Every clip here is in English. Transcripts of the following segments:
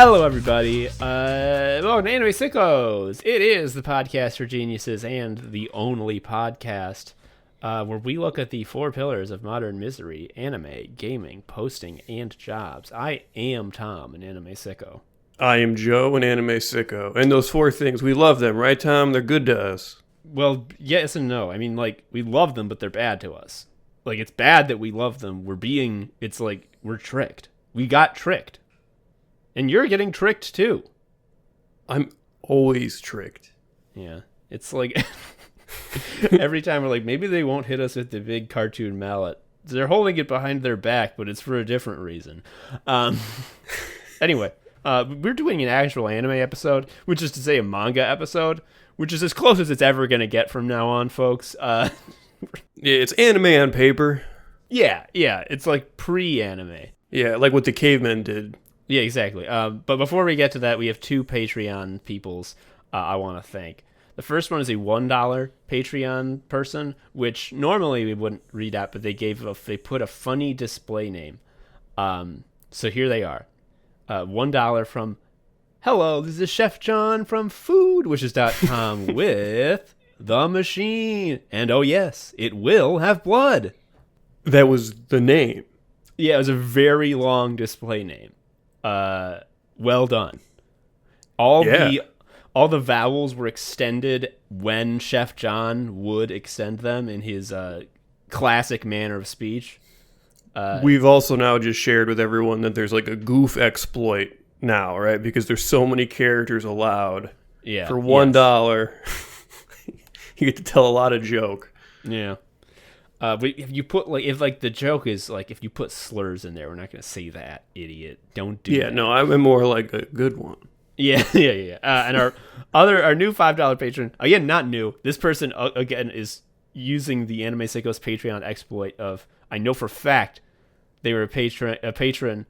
Hello, everybody. Welcome to Anime Sickos. It is the podcast for geniuses and the only podcast where we look at the four pillars of modern misery: anime, gaming, posting, and jobs. I am Tom, an anime sicko. I am Joe, an anime sicko. And those four things, we love them, right, Tom? They're good to us. Well, yes and no. I mean, like, we love them, but they're bad to us. Like, it's bad that we love them. It's like, we're tricked. We got tricked. And you're getting tricked, too. I'm always tricked. Yeah. It's like, every time we're like, maybe they won't hit us with the big cartoon mallet. They're holding it behind their back, but it's for a different reason. Anyway, we're doing an actual anime episode, which is to say a manga episode, which is as close as it's ever going to get from now on, folks. Yeah, it's anime on paper. Yeah, it's like pre-anime. Yeah, like what the cavemen did. Yeah, exactly. But before we get to that, we have two Patreon peoples I want to thank. The first one is a $1 Patreon person, which normally we wouldn't read out, but they put a funny display name. So here they are. $1 from, hello, this is Chef John from foodwishes.com with the machine. And oh yes, it will have blood. That was the name. Yeah, it was a very long display name. Well done. All the vowels were extended when Chef John would extend them in his classic manner of speech. We've also now just shared with everyone that there's like a goof exploit now, right? Because there's so many characters allowed. Yeah. For $1, you get to tell a lot of joke. Yeah. But if you put the joke is like if you put slurs in there, we're not gonna say that, idiot. Don't do that. Yeah, no, I'm more like a good one. Yeah. And our new $5 patron, again, not new. This person again is using the Anime Sickos Patreon exploit of, I know for a fact they were a patron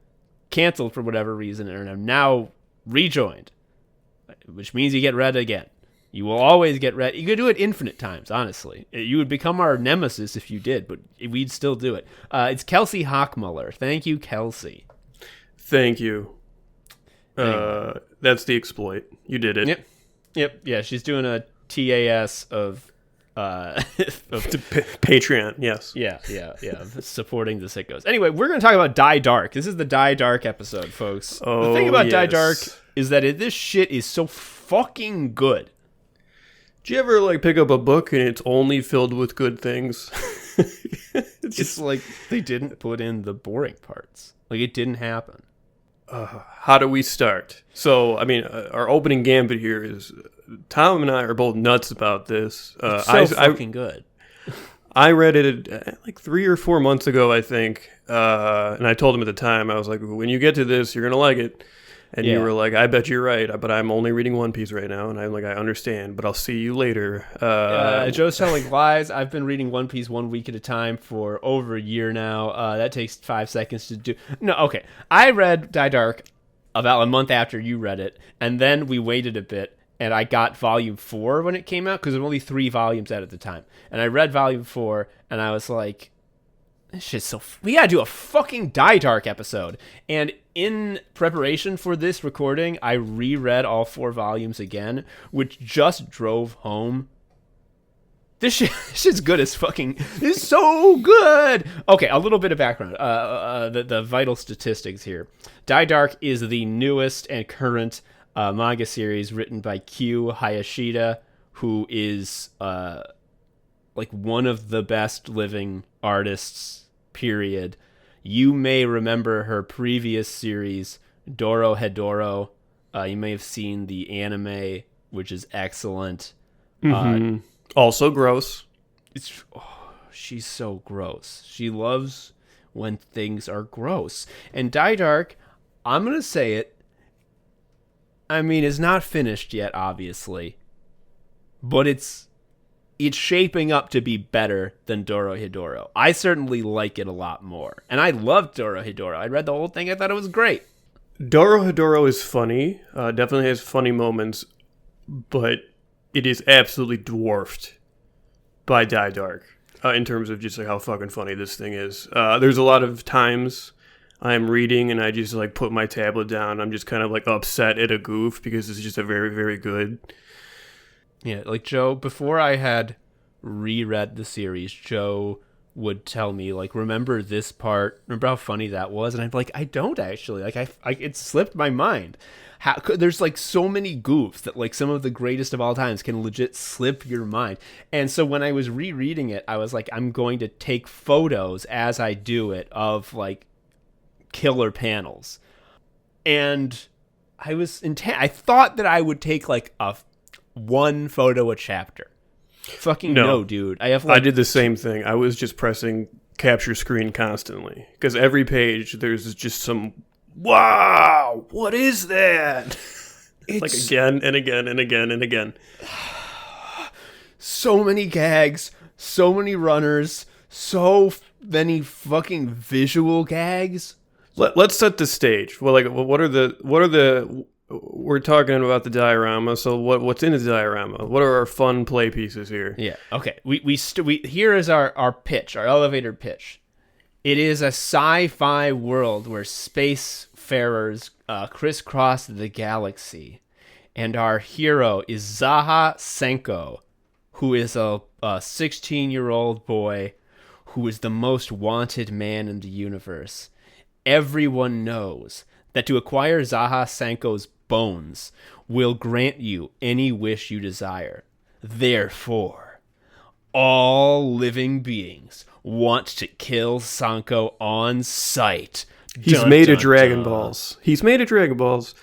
canceled for whatever reason and have now rejoined, which means you get read again. You will always get read. You could do it infinite times, honestly. You would become our nemesis if you did, but we'd still do it. It's Kelsey Hockmuller. Thank you, Kelsey. Thank you. That's the exploit. You did it. Yep. Yeah, she's doing a TAS of Patreon, yes. Yeah, supporting the sickos. Anyway, we're going to talk about Dai Dark. This is the Dai Dark episode, folks. The thing about Dai Dark is that this shit is so fucking good. Do you ever pick up a book and it's only filled with good things? It's like they didn't put in the boring parts. Like, it didn't happen. How do we start? So, I mean, our opening gambit here is Tom and I are both nuts about this. It's fucking good. I read it 3 or 4 months ago, I think, and I told him at the time, I was like, when you get to this, you're going to like it. And you were like, I bet you're right, but I'm only reading One Piece right now. And I'm like, I understand, but I'll see you later. Joe's telling lies. I've been reading One Piece 1 week at a time for over a year now. That takes 5 seconds to do. No, okay. I read Dai Dark about a month after you read it, and then we waited a bit, and I got volume 4 when it came out, because there were only 3 volumes out at the time. And I read volume 4, and I was like, this shit's so... we gotta do a fucking Dai Dark episode. And in preparation for this recording, I reread all 4 volumes again, which just drove home. This shit's good as fucking... It's so good! Okay, a little bit of background. The vital statistics here. Dai Dark is the newest and current manga series written by Kyu Hayashida, who is one of the best living artists, period. You may remember her previous series, Doro Hedoro. You may have seen the anime, which is excellent. Also gross. She's so gross. She loves when things are gross. And Dai Dark, I'm going to say it, I mean, it's not finished yet, obviously, but it's shaping up to be better than Doro Hedoro. I certainly like it a lot more. And I loved Doro Hedoro. I read the whole thing. I thought it was great. Doro Hedoro is funny. Definitely has funny moments. But it is absolutely dwarfed by Dai Dark in terms of just how fucking funny this thing is. There's a lot of times I'm reading and I just like put my tablet down. I'm just kind of like upset at a goof because it's just a very, very good. Yeah, like Joe, before I had reread the series, Joe would tell me, like, remember this part? Remember how funny that was? And I'm like, I don't actually. Like, it slipped my mind. There's like so many goofs that like some of the greatest of all times can legit slip your mind. And so when I was rereading it, I was like, I'm going to take photos as I do it of like killer panels. And I thought that I would take like one photo a chapter. Fucking no, dude. I did the same thing. I was just pressing capture screen constantly because every page there's just some wow, what is that? It's like again and again and again and again. So many gags, so many runners, so many fucking visual gags. Let's set the stage. Well, like, what are the? We're talking about the diorama. So what's in the diorama? What are our fun play pieces here? Yeah. Okay. We here is our pitch, our elevator pitch. It is a sci-fi world where spacefarers crisscross the galaxy, and our hero is Zaha Senko, who is a 16-year-old boy who is the most wanted man in the universe. Everyone knows that to acquire Zaha Senko's bones will grant you any wish you desire. Therefore, all living beings want to kill Sanko on sight. He's made of Dragon Balls. He's made of Dragon Balls.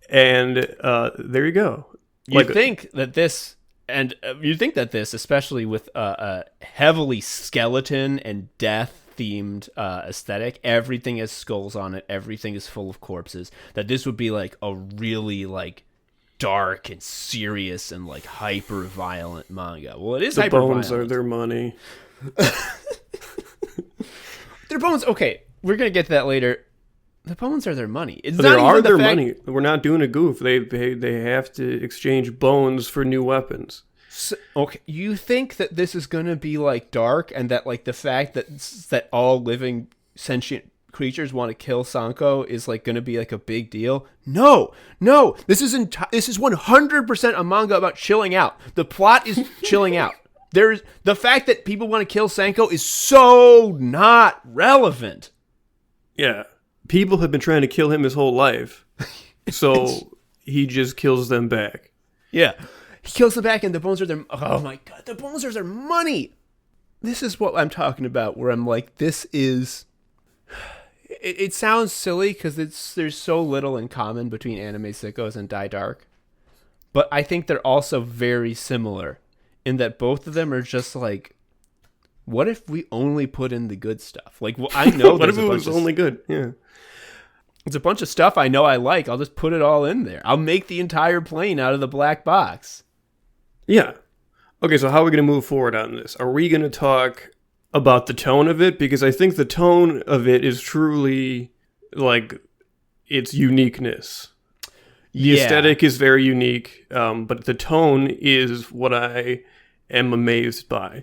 And there you go. You think that this, especially with a heavily skeleton and death themed aesthetic, everything has skulls on it, everything is full of corpses, that this would be like a really like dark and serious and like hyper violent manga. Well, it is hyper violent. The bones are their money. Their bones, okay, we're gonna get to that later. The bones are their money. It's not even their money. We're not doing a goof. They have to exchange bones for new weapons. So, okay, you think that this is going to be like dark, and that like the fact that all living sentient creatures want to kill Sanko is like going to be like a big deal? No. This is 100% a manga about chilling out. The plot is chilling out. There's the fact that people want to kill Sanko is so not relevant. Yeah, people have been trying to kill him his whole life, so he just kills them back. Yeah. He kills them back, and the bones are their... Oh, my God. The bones are their money. This is what I'm talking about, where I'm like, this is... It sounds silly, because there's so little in common between anime Sickos and Dai Dark. But I think they're also very similar, in that both of them are just like, what if we only put in the good stuff? Like, well, I know what if it was only good? Yeah. It's a bunch of stuff I know I like. I'll just put it all in there. I'll make the entire plane out of the black box. Yeah. Okay, so how are we going to move forward on this? Are we going to talk about the tone of it? Because I think the tone of it is truly, like, its uniqueness. The aesthetic is very unique, but the tone is what I am amazed by.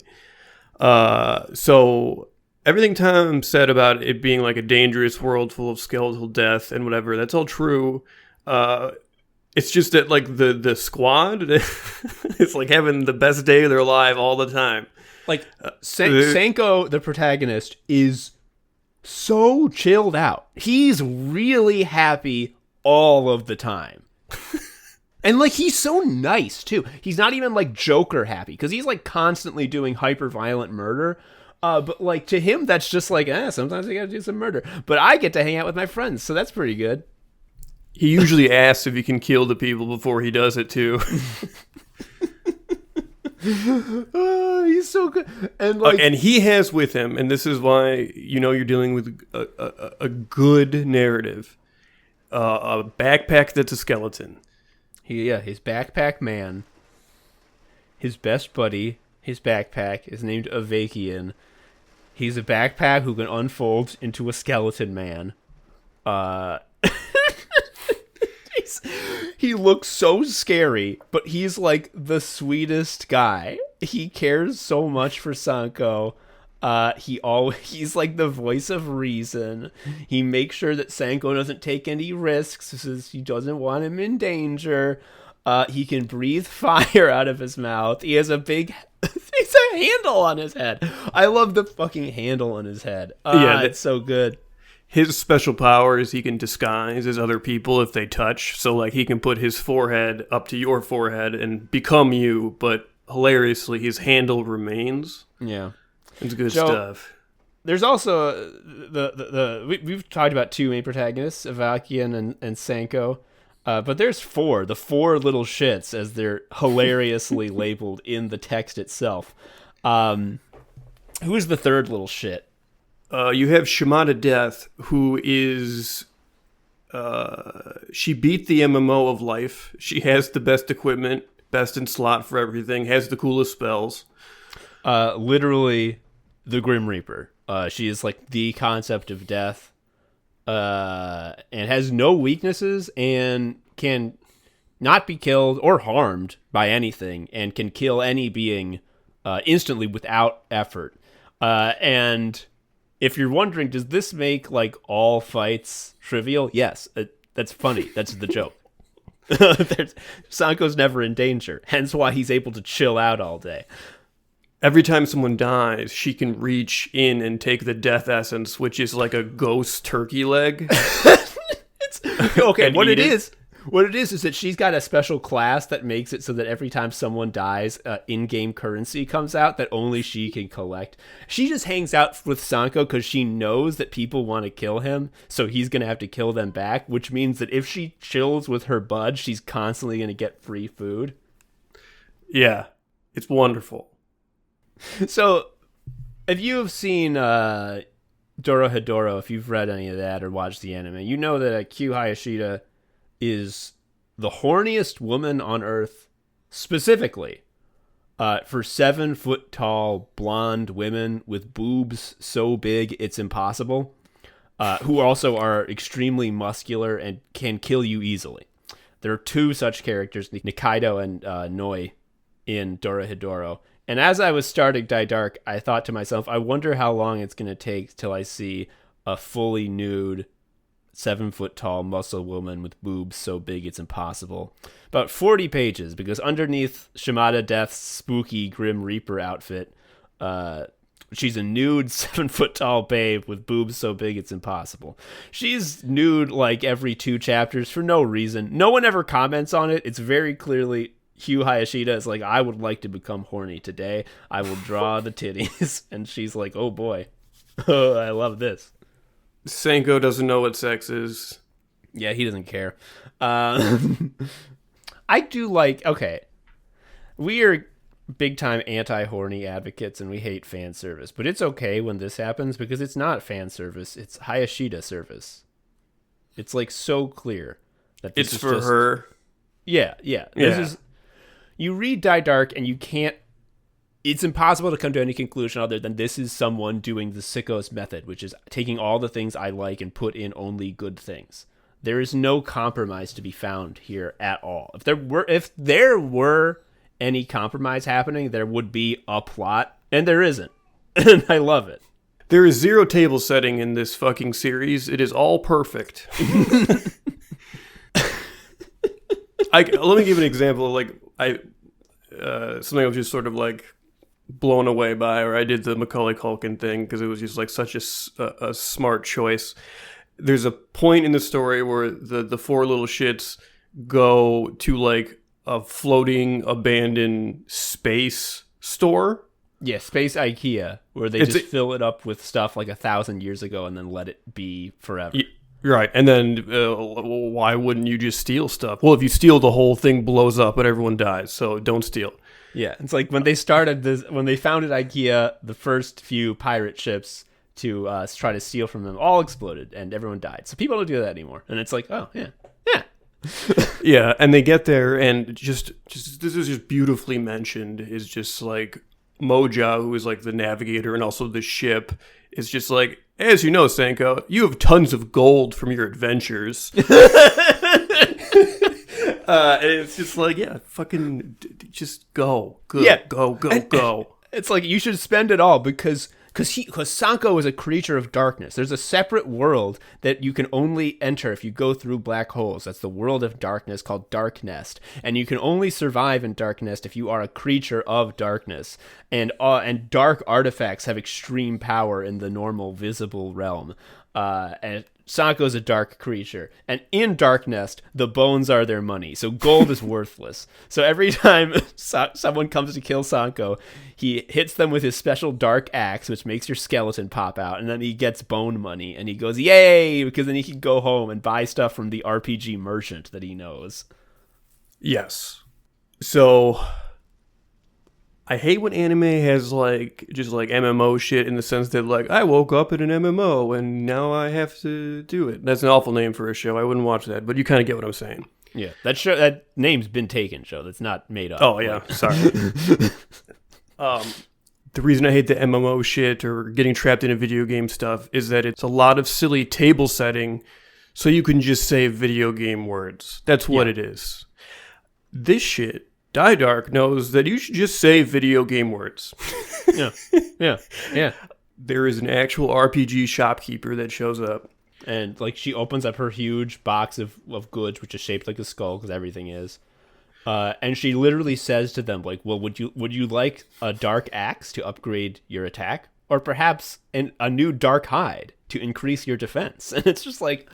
So everything Tom said about it being like a dangerous world full of skeletal death and whatever, that's all true. It's just that, like, the squad is, like, having the best day of their life all the time. Like, Sanko, the protagonist, is so chilled out. He's really happy all of the time. And, like, he's so nice, too. He's not even, like, Joker happy, because he's, like, constantly doing hyper-violent murder. But, like, to him, that's just like, sometimes you gotta do some murder. But I get to hang out with my friends, so that's pretty good. He usually asks if he can kill the people before he does it, too. He's so good. And like, and he has with him, and this is why you're dealing with a good narrative, a backpack that's a skeleton. His backpack man, his best buddy, his backpack is named Avakian. He's a backpack who can unfold into a skeleton man. He looks so scary, but he's like the sweetest guy. He cares so much for Sanko. He's like the voice of reason. He makes sure that Sanko doesn't take any risks since he doesn't want him in danger. He can breathe fire out of his mouth. He has a handle on his head. I love the fucking handle on his head. It's so good. His special power is he can disguise as other people if they touch. So, like, he can put his forehead up to your forehead and become you, but hilariously, his handle remains. Yeah. It's good stuff. There's also we've talked about two main protagonists, Avakian and Sanko, but there's the four little shits, as they're hilariously labeled in the text itself. Who is the third little shit? You have Shimada Death, who is... she beat the MMO of life. She has the best equipment, best in slot for everything, has the coolest spells. Literally the Grim Reaper. She is like the concept of death, and has no weaknesses and can not be killed or harmed by anything and can kill any being instantly without effort. And if you're wondering, does this make like all fights trivial? Yes, that's funny. That's the joke. Sanko's never in danger, hence why he's able to chill out all day. Every time someone dies, she can reach in and take the death essence, which is like a ghost turkey leg. Okay, what it is that she's got a special class that makes it so that every time someone dies, in-game currency comes out that only she can collect. She just hangs out with Sanko because she knows that people want to kill him, so he's going to have to kill them back, which means that if she chills with her bud, she's constantly going to get free food. Yeah, it's wonderful. So, if you have seen Dorohedoro, if you've read any of that or watched the anime, you know that Kyu Hayashida is the horniest woman on Earth, specifically for 7-foot-tall blonde women with boobs so big it's impossible, who also are extremely muscular and can kill you easily. There are two such characters, Nikaido and Noi, in Dorohedoro. And as I was starting Dai Dark, I thought to myself, I wonder how long it's going to take till I see a fully nude 7-foot-tall muscle woman with boobs so big it's impossible. About 40 pages, because underneath Shimada Death's spooky Grim Reaper outfit, she's a nude 7-foot-tall babe with boobs so big it's impossible. She's nude like every 2 chapters for no reason. No one ever comments on it. It's very clearly Kyu Hayashida is like, I would like to become horny today. I will draw the titties. And she's like, oh boy, oh, I love this. Sanko doesn't know what sex is. Yeah, he doesn't care. I do like, okay, we are big time anti-horny advocates and we hate fan service, but it's okay when this happens because it's not fan service, it's Hayashida service. It's like so clear that this it's is for just her. Yeah. This is, you read Dai Dark and you can't, it's impossible to come to any conclusion other than this is someone doing the Sickos method, which is taking all the things I like and put in only good things. There is no compromise to be found here at all. If there were any compromise happening, there would be a plot, and there isn't. And I love it. There is zero table setting in this fucking series. It is all perfect. Let me give an example. Like something I was just sort of like blown away by, or I did the Macaulay Culkin thing because it was just like such a smart choice. There's a point in the story where the 4 little shits go to like a floating abandoned space store. Yeah, space IKEA, where they just fill it up with stuff like 1,000 years ago and then let it be forever. Right, and then why wouldn't you just steal stuff? Well, if you steal, the whole thing blows up and everyone dies, so don't steal. Yeah, it's like when they founded IKEA, the first few pirate ships to try to steal from them all exploded and everyone died. So people don't do that anymore. And it's like, oh, yeah. Yeah, and they get there and just this is just beautifully mentioned, is just like Moja, who is like the navigator and also the ship, is just like, as you know, Sanko, you have tons of gold from your adventures. And it's just like, yeah, fucking just go. Good, yeah. Go. It's like, you should spend it all because because Sanko is a creature of darkness. There's a separate world that you can only enter if you go through black holes. That's the world of darkness called Dark Nest, and you can only survive in Dark Nest if you are a creature of darkness. And dark artifacts have extreme power in the normal visible realm. And Sanko's a dark creature, and in Dark Nest, the bones are their money. So gold is worthless. So every time someone comes to kill Sanko, he hits them with his special dark axe, which makes your skeleton pop out, and then he gets bone money, and he goes, yay, because then he can go home and buy stuff from the RPG merchant that he knows. Yes. So I hate when anime has like just like MMO shit in the sense that like I woke up in an MMO and now I have to do it. That's an awful name for a show. I wouldn't watch that, but you kind of get what I'm saying. Yeah, that name's been taken, show. That's not made up. Oh yeah, sorry. The reason I hate the MMO shit or getting trapped in a video game stuff is that it's a lot of silly table setting, so you can just say video game words. That's what it is. This shit. Dai Dark knows that you should just say video game words. Yeah. There is an actual RPG shopkeeper that shows up. And, like, she opens up her huge box of goods, which is shaped like a skull, because everything is. And she literally says to them, like, well, would you like a dark axe to upgrade your attack? Or perhaps a new dark hide to increase your defense? And it's just like,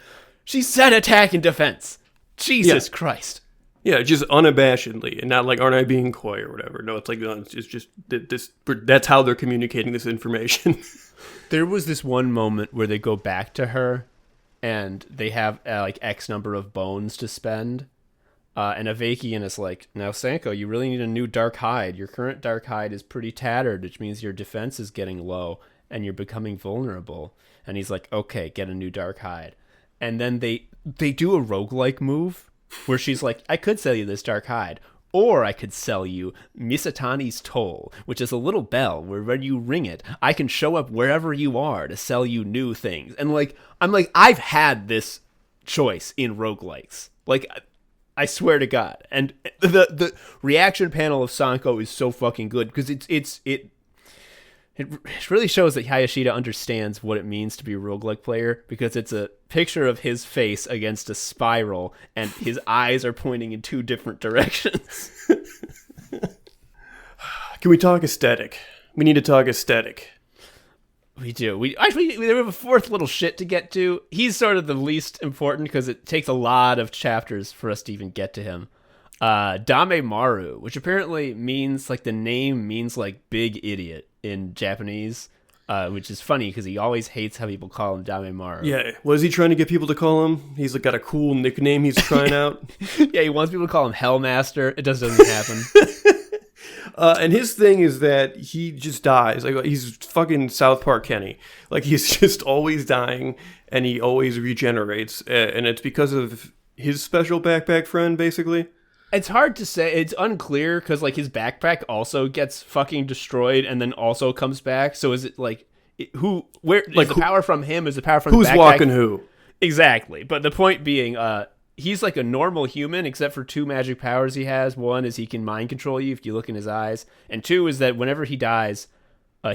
she said attack and defense. Jesus Christ. Yeah, just unabashedly, and not like, aren't I being coy or whatever. No, it's like, no, it's just this. That's how they're communicating this information. There was this one moment where they go back to her, and they have like X number of bones to spend, and Avakian is like, now Sanko, you really need a new dark hide. Your current dark hide is pretty tattered, which means your defense is getting low, and you're becoming vulnerable. And he's like, okay, get a new dark hide. And then they do a roguelike move, where she's like, I could sell you this dark hide, or I could sell you Misatani's Toll, which is a little bell where when you ring it, I can show up wherever you are to sell you new things. And like, I'm like, I've had this choice in roguelikes. Like, I swear to God. And the reaction panel of Sanko is so fucking good because it really shows that Hayashida understands what it means to be a roguelike player, because it's a picture of his face against a spiral and his eyes are pointing in two different directions. Can we talk aesthetic? We need to talk aesthetic. We do. We have a fourth little shit to get to. He's sort of the least important because it takes a lot of chapters for us to even get to him. Dame Maru, which apparently means, like, the name means like big idiot in Japanese, which is funny because he always hates how people call him Dame Maru. Yeah, what is he trying to get people to call him? He's like got a cool nickname he's trying out. Yeah, he wants people to call him Hellmaster. It just doesn't happen. And his thing is that he just dies. Like, he's fucking South Park Kenny. Like, he's just always dying, and he always regenerates. And it's because of his special backpack friend, basically. It's hard to say. It's unclear because, like, his backpack also gets fucking destroyed and then also comes back. So is it like where like, is the power from him? Is the power from who's the backpack? walking who? Exactly. But the point being, he's like a normal human except for two magic powers he has. One is he can mind control you if you look in his eyes, and two is that whenever he dies,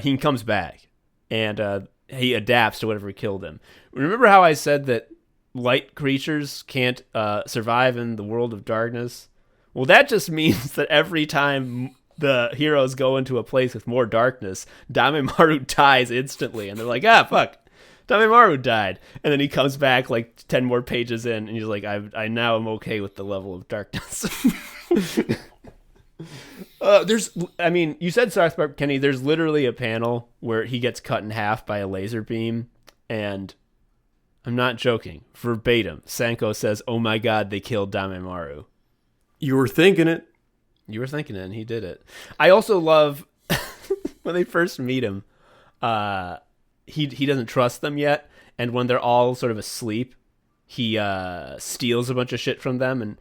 he comes back and he adapts to whatever killed him. Remember how I said that light creatures can't survive in the world of darkness? Well, that just means that every time the heroes go into a place with more darkness, Dame Maru dies instantly. And they're like, fuck, Dame Maru died. And then he comes back like 10 more pages in, and he's like, I now am okay with the level of darkness. You said South Park Kenny, there's literally a panel where he gets cut in half by a laser beam, and I'm not joking. Verbatim, Sanko says, oh my god, they killed Dame Maru. You were thinking it. You were thinking it, and he did it. I also love when they first meet him, he doesn't trust them yet, and when they're all sort of asleep, he steals a bunch of shit from them and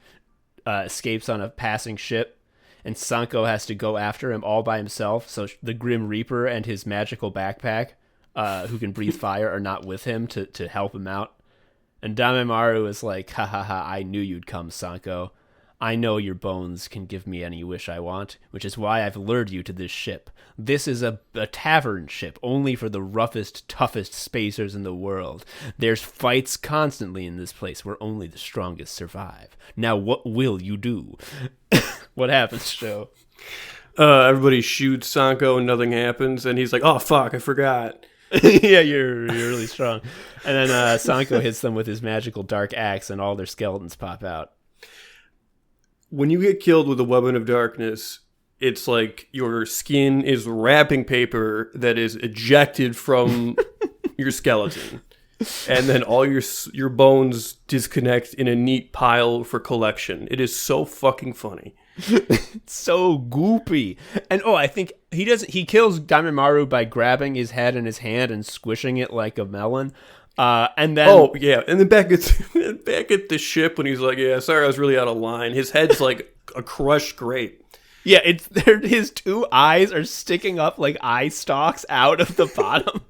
escapes on a passing ship, and Sanko has to go after him all by himself, so the Grim Reaper and his magical backpack, who can breathe fire, are not with him to help him out. And Dame Maru is like, ha ha ha, I knew you'd come, Sanko. I know your bones can give me any wish I want, which is why I've lured you to this ship. This is a tavern ship, only for the roughest, toughest spacers in the world. There's fights constantly in this place where only the strongest survive. Now what will you do? What happens, Joe? Everybody shoots Sanko and nothing happens, and he's like, oh, fuck, I forgot. Yeah, you're really strong. And then Sanko hits them with his magical dark axe, and all their skeletons pop out. When you get killed with a weapon of darkness, it's like your skin is wrapping paper that is ejected from your skeleton. And then all your bones disconnect in a neat pile for collection. It is so fucking funny. It's so goopy. And I think he kills Diamond Maru by grabbing his head in his hand and squishing it like a melon. And then and then back at the ship when he's like, yeah, sorry, I was really out of line. His head's like a crushed grape. Yeah, his two eyes are sticking up like eye stalks out of the bottom.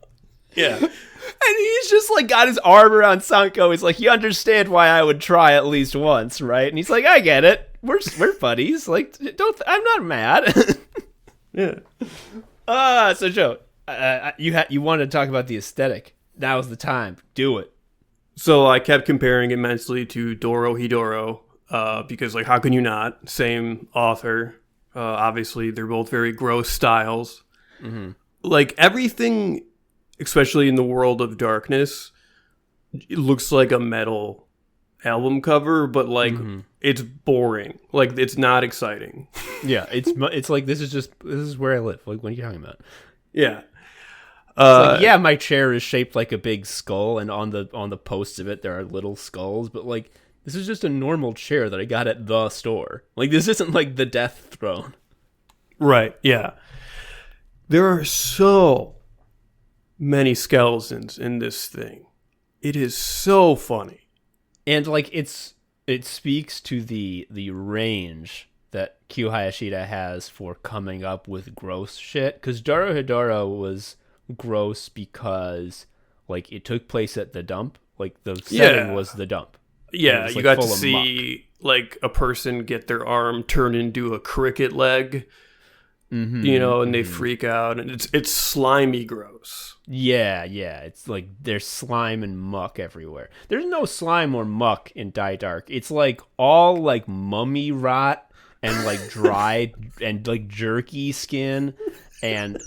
Yeah. And he's just like got his arm around Sanko. He's like, you understand why I would try at least once, right? And he's like, I get it. We're buddies. Like, I'm not mad. Yeah. So Joe, you wanted to talk about the aesthetic. Now's the time. Do it. So I kept comparing it mentally to Doro Hidoro, because like, how can you not? Same author. Obviously, they're both very gross styles. Mm-hmm. Like everything, especially in the world of darkness, it looks like a metal album cover, but like it's boring. Like it's not exciting. Yeah, it's like this is where I live. Like, what are you talking about? Yeah. Like, yeah, my chair is shaped like a big skull, and on the posts of it there are little skulls. But like, this is just a normal chair that I got at the store. Like, this isn't like the Death Throne. Right. Yeah. There are so many skeletons in this thing. It is so funny. And like it speaks to the range that Kyu Hayashida has for coming up with gross shit. Because Doro Hidoro was gross because like it took place at the dump. Like the setting was the dump. Yeah, was, you like, got to see like a person get their arm turned into a cricket leg. You know, and they freak out, and it's slimy gross. Yeah, it's like there's slime and muck everywhere. There's no slime or muck in Dai Dark. It's like all like mummy rot and like dry and like jerky skin and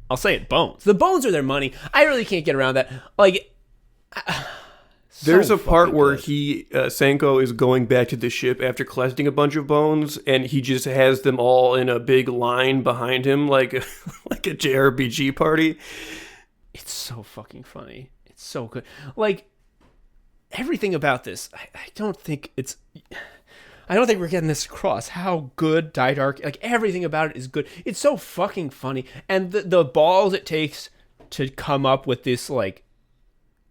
I'll say it, bones. The bones are their money. I really can't get around that. Like, there's a part where Sanko is going back to the ship after collecting a bunch of bones, and he just has them all in a big line behind him, like a JRPG party. It's so fucking funny. It's so good. Like, everything about this, I don't think we're getting this across. How good Dai Dark, like everything about it is good. It's so fucking funny. And the balls it takes to come up with this like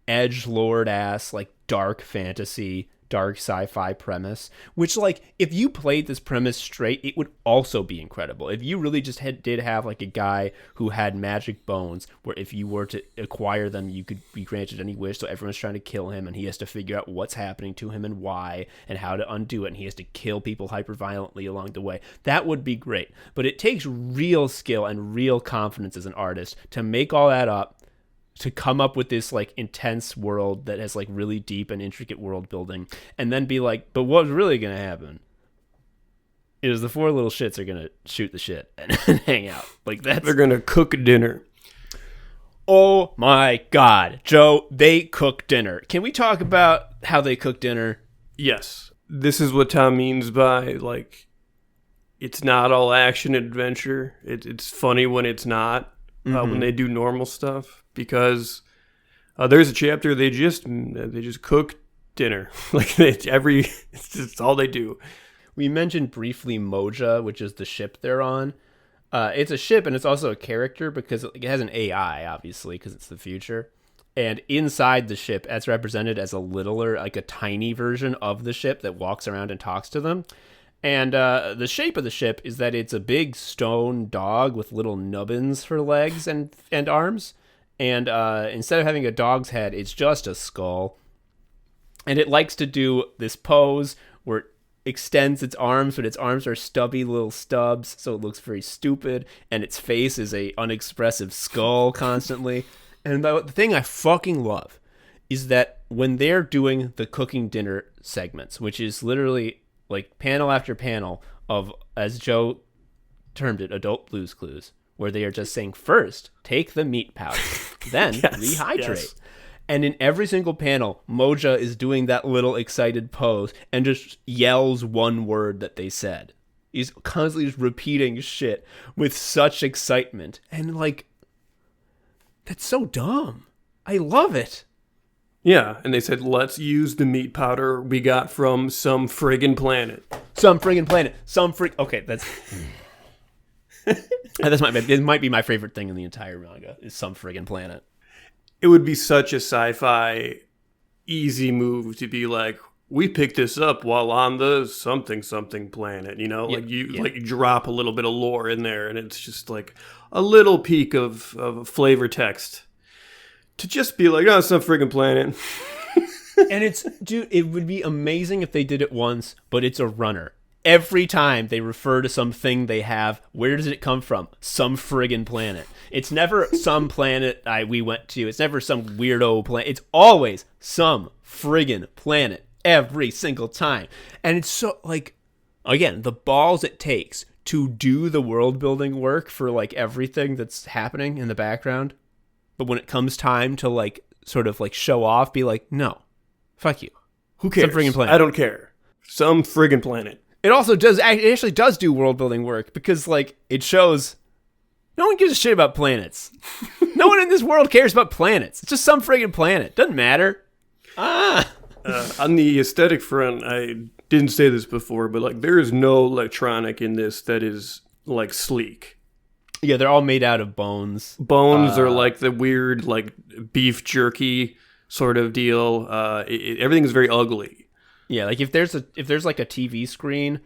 edgelord ass like dark fantasy, dark sci-fi premise, which like if you played this premise straight, it would also be incredible. If you really just did have like a guy who had magic bones where if you were to acquire them you could be granted any wish, so everyone's trying to kill him and he has to figure out what's happening to him and why and how to undo it, and he has to kill people hyper violently along the way, that would be great. But it takes real skill and real confidence as an artist to make all that up, to come up with this like intense world that has like really deep and intricate world building, and then be like, but what's really gonna happen is the four little shits are gonna shoot the shit and hang out. Like they're gonna cook dinner. Oh my god, Joe, they cook dinner. Can we talk about how they cook dinner? Yes. This is what Tom means by like it's not all action adventure. It's funny when it's not, when they do normal stuff. Because there's a chapter they just cook dinner. Like it's just all they do. We mentioned briefly Moja, which is the ship they're on. It's a ship and it's also a character because it has an AI, obviously, because it's the future. And inside the ship, it's represented as a littler, like a tiny version of the ship that walks around and talks to them. And the shape of the ship is that it's a big stone dog with little nubbins for legs and arms. And instead of having a dog's head, it's just a skull. And it likes to do this pose where extends its arms, but its arms are stubby little stubs, so it looks very stupid, and its face is a unexpressive skull constantly. And the thing I fucking love is that when they're doing the cooking dinner segments, which is literally like panel after panel of, as Joe termed it, adult Blue's Clues, where they are just saying, first, take the meat powder, then rehydrate. Yes. And in every single panel, Moja is doing that little excited pose and just yells one word that they said. He's constantly just repeating shit with such excitement. And, like, that's so dumb. I love it. Yeah, and they said, let's use the meat powder we got from some friggin' planet. Some friggin' planet. Okay, that's... it might be my favorite thing in the entire manga, is some friggin' planet. It would be such a sci-fi easy move to be like, we picked this up while on the something planet, you know? Like you drop a little bit of lore in there, and it's just like a little peek of flavor text. To just be like, oh, some friggin' planet. And it would be amazing if they did it once, but it's a runner. Every time they refer to something they have, where does it come from? Some friggin' planet. It's never some planet we went to. It's never some weirdo planet. It's always some friggin' planet every single time. And it's so, like, again, the balls it takes to do the world building work for, like, everything that's happening in the background. But when it comes time to, like, sort of, like, show off, be like, no, fuck you. Who cares? Some friggin' planet. I don't care. Some friggin' planet. It also does. It actually does do world building work because, like, it shows no one gives a shit about planets. No one in this world cares about planets. It's just some friggin' planet. Doesn't matter. On the aesthetic front, I didn't say this before, but like, there is no electronic in this that is like sleek. Yeah, they're all made out of bones. Bones are like the weird like beef jerky sort of deal. Everything is very ugly. Yeah, like if there's like a TV screen,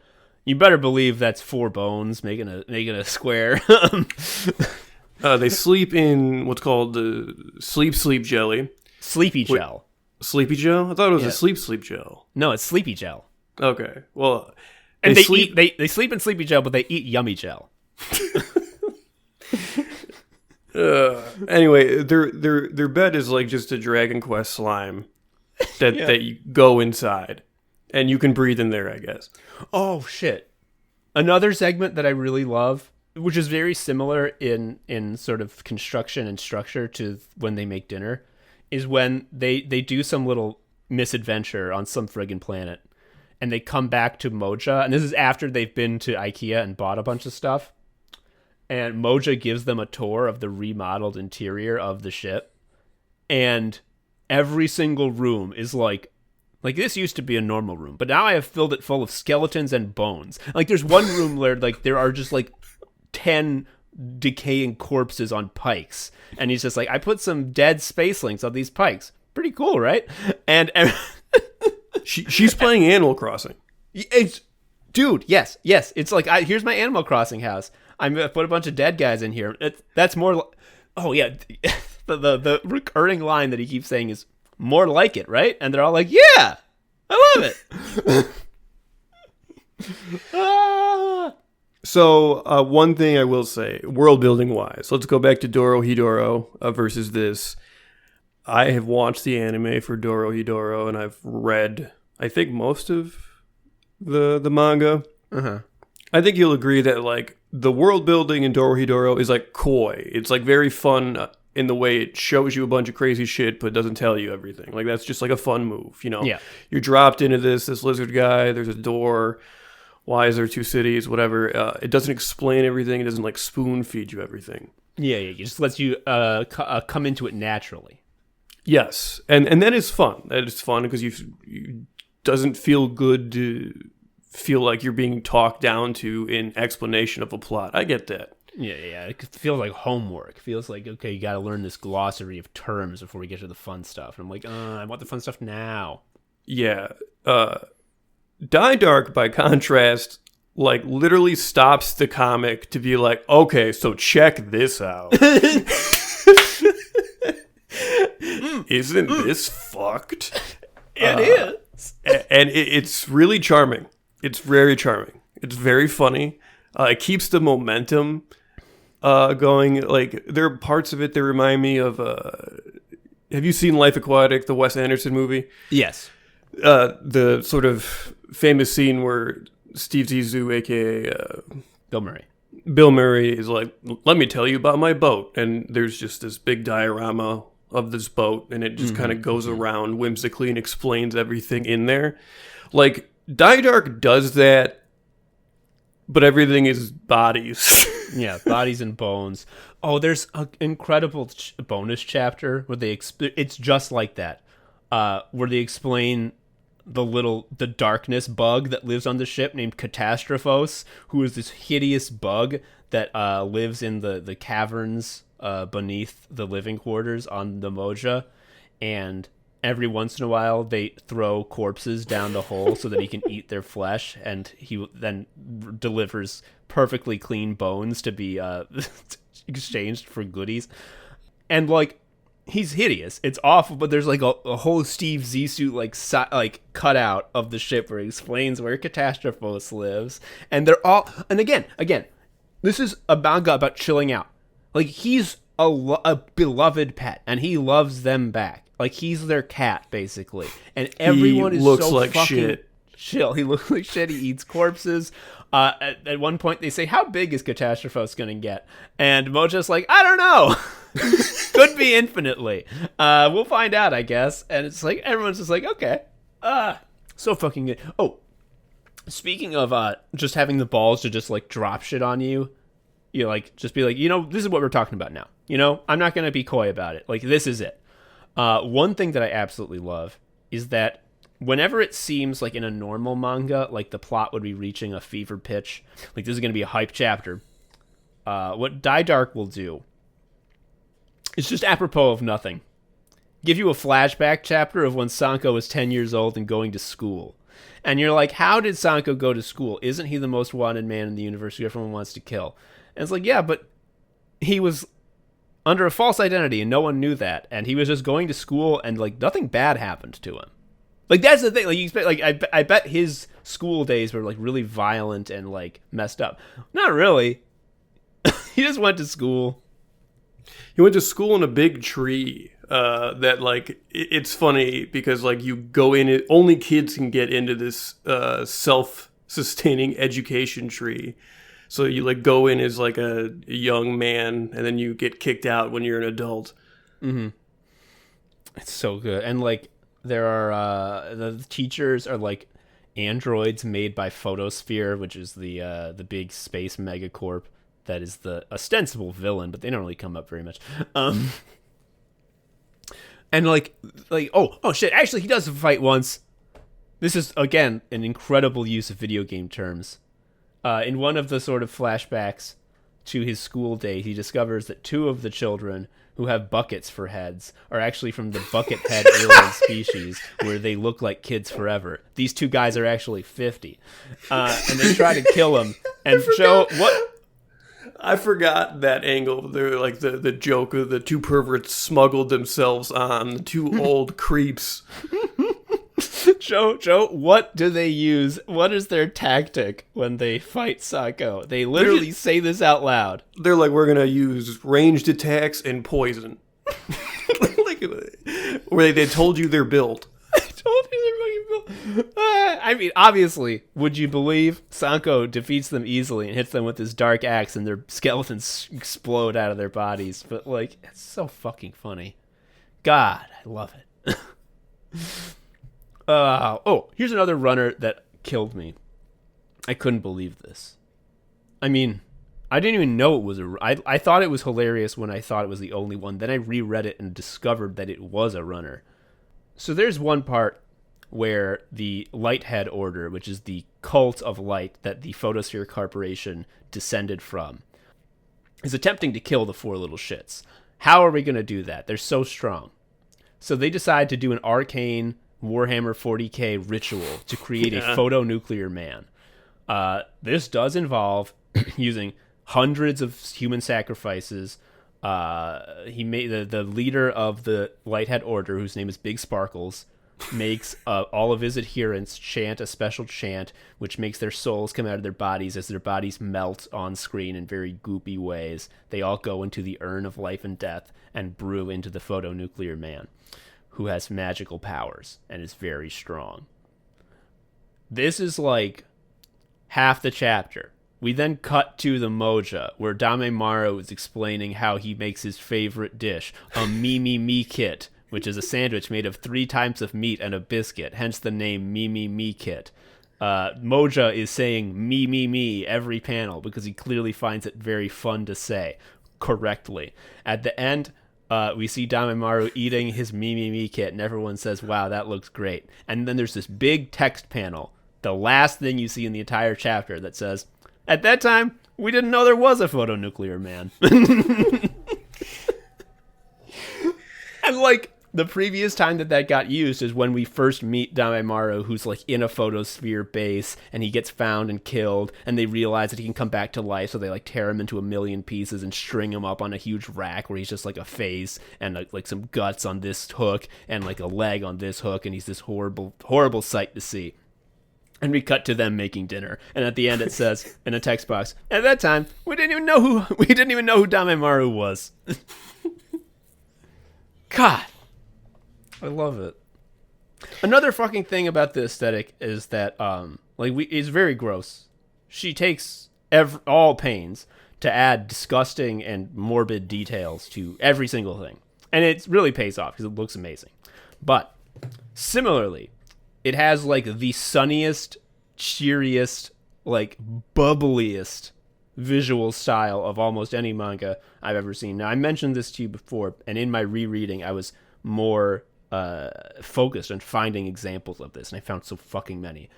you better believe that's 4 bones making a square. They sleep in what's called the sleep jelly. Sleepy gel. Sleepy gel? I thought it was a sleep gel. No, it's sleepy gel. Okay, well, and they sleep in sleepy gel, but they eat yummy gel. Anyway, their bed is like just a Dragon Quest slime that you go inside. And you can breathe in there, I guess. Oh, shit. Another segment that I really love, which is very similar in sort of construction and structure to when they make dinner, is when they do some little misadventure on some friggin' planet. And they come back to Moja. And this is after they've been to IKEA and bought a bunch of stuff. And Moja gives them a tour of the remodeled interior of the ship. And every single room is like this used to be a normal room, but now I have filled it full of skeletons and bones. Like there's one room where like there are just like 10 decaying corpses on pikes, and he's just like, I put some dead spacelings on these pikes. Pretty cool, right? And she's playing Animal Crossing. Dude, yes. It's like here's my Animal Crossing house. I'm gonna put a bunch of dead guys in here. That's more. Oh yeah, the recurring line that he keeps saying is, more like it, right? And they're all like, yeah, I love it. So one thing I will say, world building wise, let's go back to Dorohedoro versus this. I have watched the anime for Dorohedoro, and I've read, I think, most of the manga. Uh-huh. I think you'll agree that like the world building in Dorohedoro is like coy. It's like very fun in the way it shows you a bunch of crazy shit but doesn't tell you everything. Like that's just like a fun move, you know? Yeah. You're dropped into this lizard guy, there's a door, why is there 2 cities, whatever. It doesn't explain everything, it doesn't like spoon feed you everything. Yeah, it just lets you come into it naturally. Yes, and that is fun. That is fun because you doesn't feel good to feel like you're being talked down to in explanation of a plot. I get that. Yeah. It feels like homework. It feels like, okay, you got to learn this glossary of terms before we get to the fun stuff. And I'm like, I want the fun stuff now. Yeah. Dai Dark, by contrast, like literally stops the comic to be like, okay, so check this out. Isn't this fucked? It is. And it's really charming. It's very charming. It's very funny. It keeps the momentum going. Like, there are parts of it that remind me of... have you seen Life Aquatic, the Wes Anderson movie? Yes. The sort of famous scene where Steve Zissou, a.k.a. Bill Murray is like, let me tell you about my boat. And there's just this big diorama of this boat, and it just kind of goes around whimsically and explains everything in there. Like, Dai Dark does that, but everything is bodies. Yeah, bodies and bones. Oh, there's an incredible bonus chapter where they it's just like that, where they explain the darkness bug that lives on the ship named Catastrophos, who is this hideous bug that lives in the caverns beneath the living quarters on the Moja, and every once in a while they throw corpses down the hole so that he can eat their flesh, and he then delivers perfectly clean bones to be exchanged for goodies. And like, he's hideous. It's awful, but there's like a whole Steve Zissou like cutout of the ship where he explains where Catastrophos lives, and they're all. And again, this is a manga about chilling out. Like, he's a beloved pet, and he loves them back. Like, he's their cat, basically. And everyone is so like fucking shit. Chill. He looks like shit. He eats corpses. At one point, they say, how big is Catastrophos going to get? And Moja's like, I don't know. Could be infinitely. We'll find out, I guess. And it's like, everyone's just like, okay. So fucking good. Oh, speaking of just having the balls to just, like, drop shit on you, you like, just be like, this is what we're talking about now. I'm not going to be coy about it. Like, this is it. One thing that I absolutely love is that whenever it seems like in a normal manga, like the plot would be reaching a fever pitch, like this is going to be a hype chapter, what Dai Dark will do is just apropos of nothing. Give you a flashback chapter of when Sanko was 10 years old and going to school. And you're like, how did Sanko go to school? Isn't he the most wanted man in the universe who everyone wants to kill? And it's like, yeah, but he was under a false identity and no one knew that. And he was just going to school and like nothing bad happened to him. Like, that's the thing. Like, you expect, like, I bet his school days were like really violent and like messed up. Not really. He just went to school. He went to school in a big tree. That like it's funny because like you go in it, only kids can get into this self-sustaining education tree. So you like go in as like a young man, and then you get kicked out when you're an adult. Mm-hmm. It's so good. And like, there are the teachers are like androids made by Photosphere, which is the big space megacorp that is the ostensible villain, but they don't really come up very much. And like oh shit, actually he does fight once. This is again an incredible use of video game terms. In one of the sort of flashbacks to his school day, he discovers that two of the children who have buckets for heads are actually from the buckethead alien species, where they look like kids forever. These two guys are actually 50. And they try to kill him. And Joe, what? I forgot that angle. They're like the joke of the two perverts smuggled themselves on, the two old creeps. Joe, what do they use? What is their tactic when they fight Sako? They literally say this out loud. They're like, we're going to use ranged attacks and poison. Like, where they told you their build. I told you their fucking build. I mean, obviously, would you believe Sanko defeats them easily and hits them with his dark axe and their skeletons explode out of their bodies? But, like, it's so fucking funny. God, I love it. Here's another runner that killed me. I couldn't believe this. I mean, I didn't even know it was I thought it was hilarious when I thought it was the only one. Then I reread it and discovered that it was a runner. So there's one part where the Lighthead Order, which is the cult of light that the Photosphere Corporation descended from, is attempting to kill the four little shits. How are we going to do that? They're so strong. So they decide to do an arcane Warhammer 40k ritual to create a photonuclear man. This does involve using hundreds of human sacrifices. He made the leader of the Lighthead Order, whose name is Big Sparkles, makes all of his adherents chant a special chant, which makes their souls come out of their bodies as their bodies melt on screen in very goopy ways. They all go into the urn of life and death and brew into the photonuclear man, who has magical powers and is very strong. This is like half the chapter. We then cut to the Moja, where Damemaru is explaining how he makes his favorite dish, a me kit, which is a sandwich made of 3 types of meat and a biscuit, hence the name me kit. Moja is saying me every panel because he clearly finds it very fun to say correctly. At the end, we see Damemaru eating his me kit, and everyone says, wow, that looks great. And then there's this big text panel, the last thing you see in the entire chapter, that says, at that time, we didn't know there was a photonuclear man. And like, the previous time that got used is when we first meet Damemaru, who's like in a photosphere base, and he gets found and killed, and they realize that he can come back to life, so they like tear him into a million pieces and string him up on a huge rack where he's just like a face and like some guts on this hook and like a leg on this hook, and he's this horrible sight to see. And we cut to them making dinner, and at the end it says in a text box, at that time we didn't even know who Damemaru was. God, I love it. Another fucking thing about the aesthetic is that it's very gross. She takes all pains to add disgusting and morbid details to every single thing, and it really pays off because it looks amazing. But similarly, it has like the sunniest, cheeriest, like bubbliest visual style of almost any manga I've ever seen. Now, I mentioned this to you before, and in my rereading, I was more focused on finding examples of this, and I found so fucking many.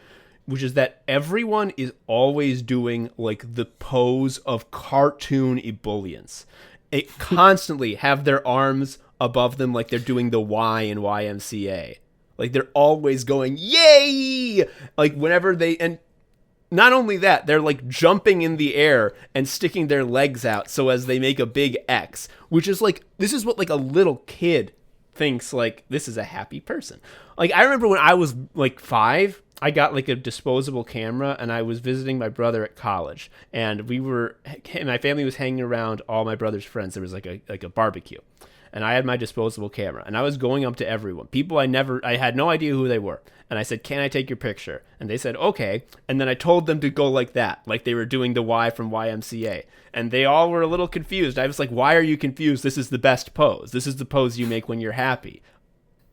Which is that everyone is always doing like the pose of cartoon ebullience. It constantly have their arms above them like they're doing the Y in YMCA. Like, they're always going, yay! Like, whenever and not only that, they're, like, jumping in the air and sticking their legs out so as they make a big X, which is, like, this is what, like, a little kid thinks, like, this is a happy person. Like, I remember when I was, like, 5, I got, like, a disposable camera, and I was visiting my brother at college, and my family was hanging around all my brother's friends. There was, like a barbecue. And I had my disposable camera, and I was going up to everyone. People I had no idea who they were. And I said, can I take your picture? And they said, okay. And then I told them to go like that, like they were doing the Y from YMCA. And they all were a little confused. I was like, why are you confused? This is the best pose. This is the pose you make when you're happy.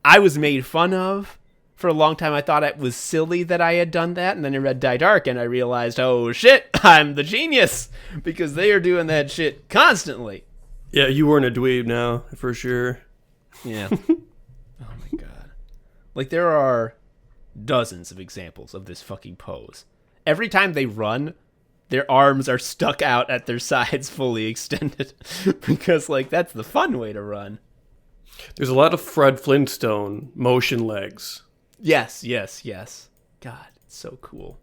I was made fun of. For a long time, I thought it was silly that I had done that. And then I read Dai Dark, and I realized, oh shit, I'm the genius. Because they are doing that shit constantly. Yeah, you weren't a dweeb now, for sure. Yeah. Oh my god. Like, there are dozens of examples of this fucking pose. Every time they run, their arms are stuck out at their sides fully extended. Because, like, that's the fun way to run. There's a lot of Fred Flintstone motion legs. Yes. God, it's so cool.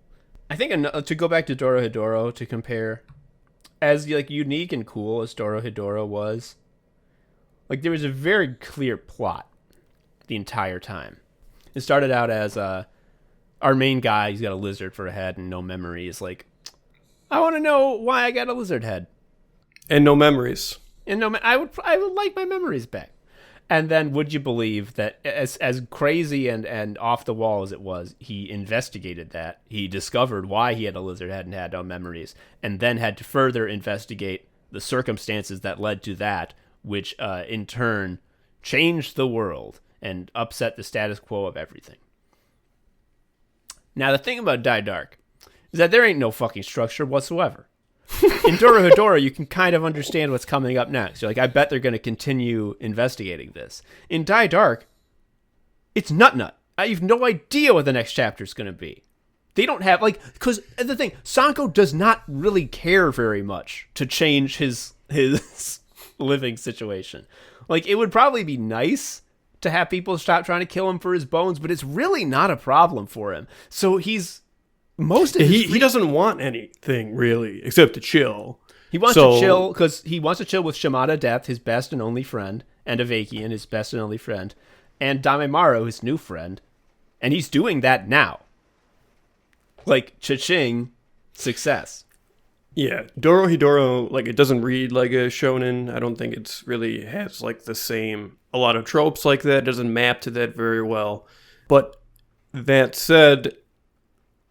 I think to go back to Dorohedoro to compare, as like unique and cool as Dorohedoro was, like there was a very clear plot the entire time. It started out as our main guy, he's got a lizard for a head and no memory, is like, I want to know why I got a lizard head. And no memories. And I would like my memories back. And then, would you believe that as crazy and off the wall as it was, he investigated that. He discovered why he had a lizard head and had no memories, and then had to further investigate the circumstances that led to that, which in turn changed the world and upset the status quo of everything. Now, the thing about Dai Dark is that there ain't no fucking structure whatsoever. In Dorohedoro, you can kind of understand what's coming up next. You're like, I bet they're going to continue investigating this. In Dai Dark, it's nut. I have no idea what the next chapter is going to be. They don't have, like, because the thing, Sanko does not really care very much to change his living situation. Like, it would probably be nice to have people stop trying to kill him for his bones, but it's really not a problem for him. So he doesn't want anything really except to chill. He wants to chill because he wants to chill with Shimada Death, his best and only friend, and Avakian, his best and only friend, and Damemaru, his new friend, And he's doing that now. Like, cha-ching, success. Yeah, Dorohedoro, like, it doesn't read like a shonen. I don't think it's really has, like, the same, a lot of tropes like that. It doesn't map to that very well. But that said,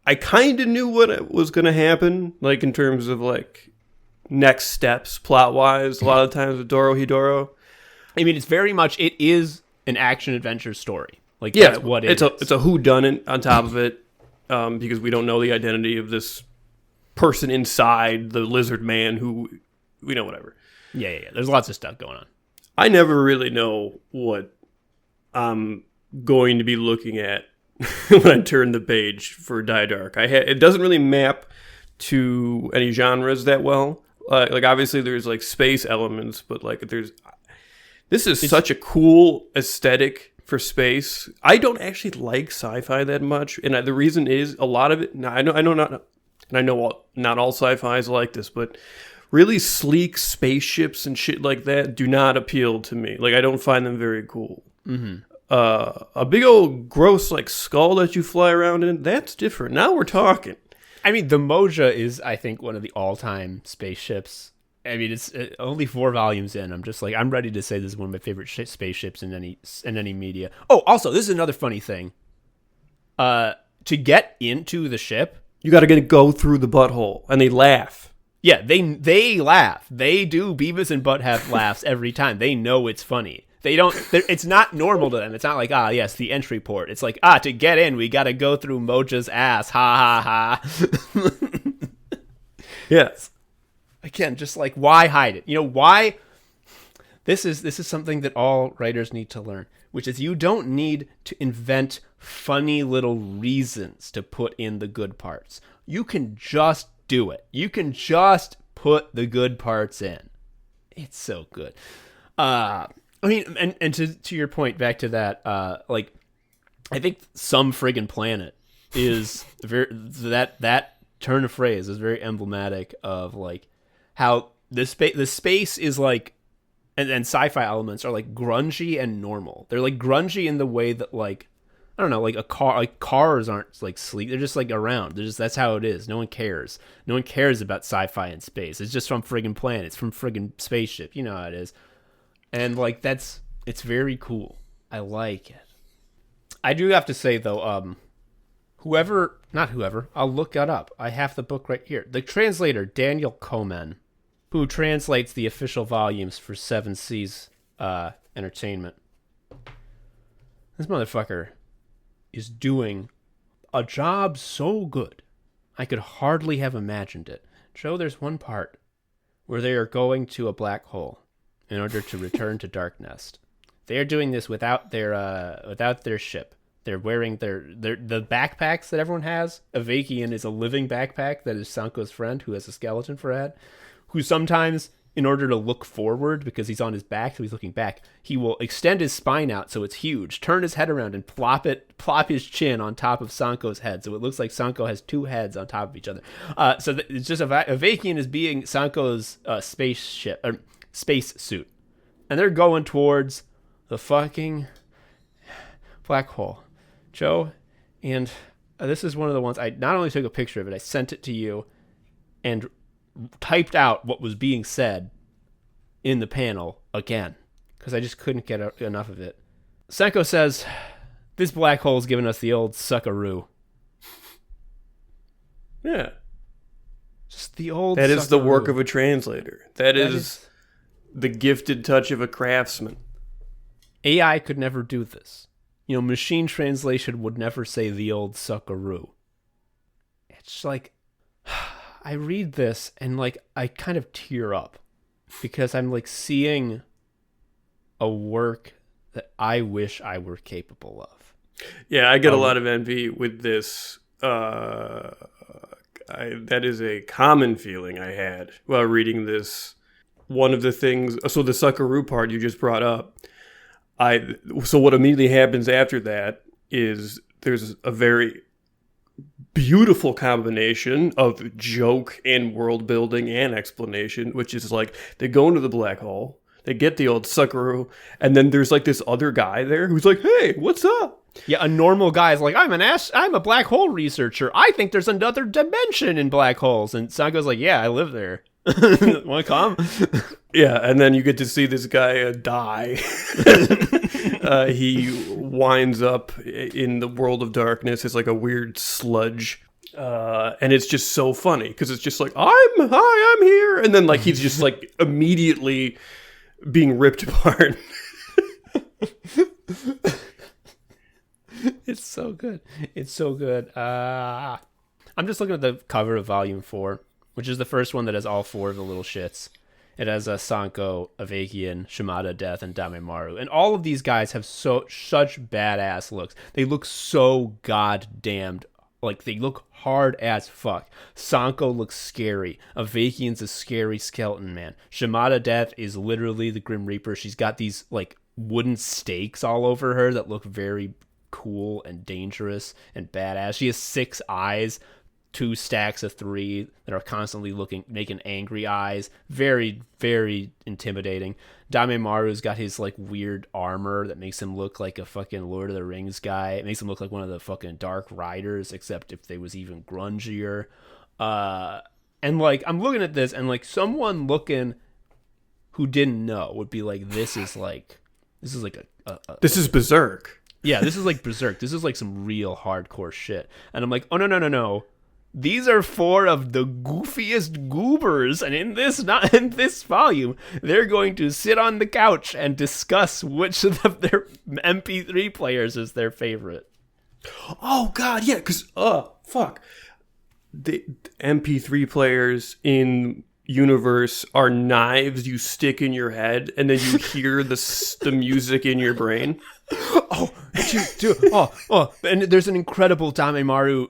I kind of knew what was going to happen, like, in terms of, like, next steps, plot-wise, a lot of times with Dorohedoro. I mean, it's very much, it is an action-adventure story. Like, Yeah, that's what it is. It's a whodunit on top of it, because we don't know the identity of this person inside the lizard man who, whatever. Yeah. There's lots of stuff going on. I never really know what I'm going to be looking at when I turn the page for Dai Dark. It doesn't really map to any genres that well. Like, obviously there's, like, space elements, but, like, this is such a cool aesthetic for space. I don't actually like sci-fi that much, and the reason is a lot of it. Now, I know not all sci-fi is like this, but really sleek spaceships and shit like that do not appeal to me. Like, I don't find them very cool. Mm-hmm. A big old gross, like, skull that you fly around in, that's different. Now we're talking. I mean, the Moja is, I think, one of the all-time spaceships. I mean, it's only 4 volumes in. I'm just like, I'm ready to say this is one of my favorite spaceships in any media. Oh, also, this is another funny thing. To get into the ship, you got to go through the butthole, and they laugh. Yeah, they laugh. They do. Beavis and Butthead laughs every time. They know it's funny. They don't. It's not normal to them. It's not like, yes, the entry port. It's like, to get in, we got to go through Moja's ass. Ha ha ha. Yes. Again, just like, why hide it? Why? This is something that all writers need to learn, which is you don't need to invent funny little reasons to put in the good parts. You can just do it. You can just put the good parts in. It's so good. I mean, and to your point, back to that, like, I think Some Friggin' Planet is that turn of phrase is very emblematic of, like, how the space is, like, and sci-fi elements are, like, grungy and normal. They're, like, grungy in the way that, like, I don't know, like, cars aren't, like, sleek. They're just, like, around. That's how it is. No one cares. No one cares about sci-fi and space. It's just from friggin' planet. It's from friggin' spaceship. You know how it is. And, like, it's very cool. I like it. I do have to say, though, not whoever, I'll look that up. I have the book right here. The translator, Daniel Komen, who translates the official volumes for 7 Seas Entertainment. This motherfucker is doing a job so good, I could hardly have imagined it. Joe, there's one part where they are going to a black hole in order to return to Dark Nest. They are doing this without their ship. They're wearing the backpacks that everyone has. Avakian is a living backpack that is Sanko's friend, who has a skeleton for a head, who sometimes, in order to look forward, because he's on his back, so he's looking back, he will extend his spine out so it's huge, turn his head around, and plop his chin on top of Sanko's head, so it looks like Sanko has 2 heads on top of each other. It's just Avakian is being Sanko's space suit, and they're going towards the fucking black hole, Joe. And this is one of the ones I not only took a picture of it, I sent it to you, and typed out what was being said in the panel again, because I just couldn't get enough of it. Senko says, "This black hole's giving us the old suckaroo." Yeah. Just the old That is the suckaroo. work of a translator. That is the gifted touch of a craftsman. AI could never do this. Machine translation would never say the old suckaroo. It's like, I read this and, like, I kind of tear up because I'm, like, seeing a work that I wish I were capable of. Yeah, I get a lot of envy with this. That is a common feeling I had while reading this. One of the things, so the suckaroo part you just brought up, so what immediately happens after that is there's a very beautiful combination of joke and world building and explanation, which is like they go into the black hole, they get the old suckaroo, and then there's like this other guy there who's like, "Hey, what's up?" Yeah, a normal guy is like, I'm a black hole researcher. I think there's another dimension in black holes. And Sanko's like, yeah, I live there. Want to come? Yeah, and then you get to see this guy die. He winds up in the world of darkness. It's like a weird sludge. And it's just so funny because it's just like, I'm here. And then like he's just like immediately being ripped apart. It's so good. It's so good. I'm just looking at the cover of Volume 4, which is the first one that has all 4 of the little shits. It has Sanko, Avakian, Shimada Death, and Damemaru. And all of these guys have such badass looks. They look so goddamned. Like, they look hard as fuck. Sanko looks scary. Avakian's a scary skeleton man. Shimada Death is literally the Grim Reaper. She's got these, like, wooden stakes all over her that look very cool and dangerous and badass. She has 6 eyes, 2 stacks of 3 that are constantly making angry eyes. Very, very intimidating. Damemaru's got his like weird armor that makes him look like a fucking Lord of the Rings guy. It makes him look like one of the fucking Dark Riders, except if they was even grungier. And like I'm looking at this and like someone looking who didn't know would be like, this is Berserk. Yeah, this is like Berserk. This is like some real hardcore shit. And I'm like, oh, no. These are 4 of the goofiest goobers. And in this volume, they're going to sit on the couch and discuss which of their MP3 players is their favorite. Oh, God, yeah, because, fuck. The MP3 players in universe are knives you stick in your head and then you hear the music in your brain. And there's an incredible Damemaru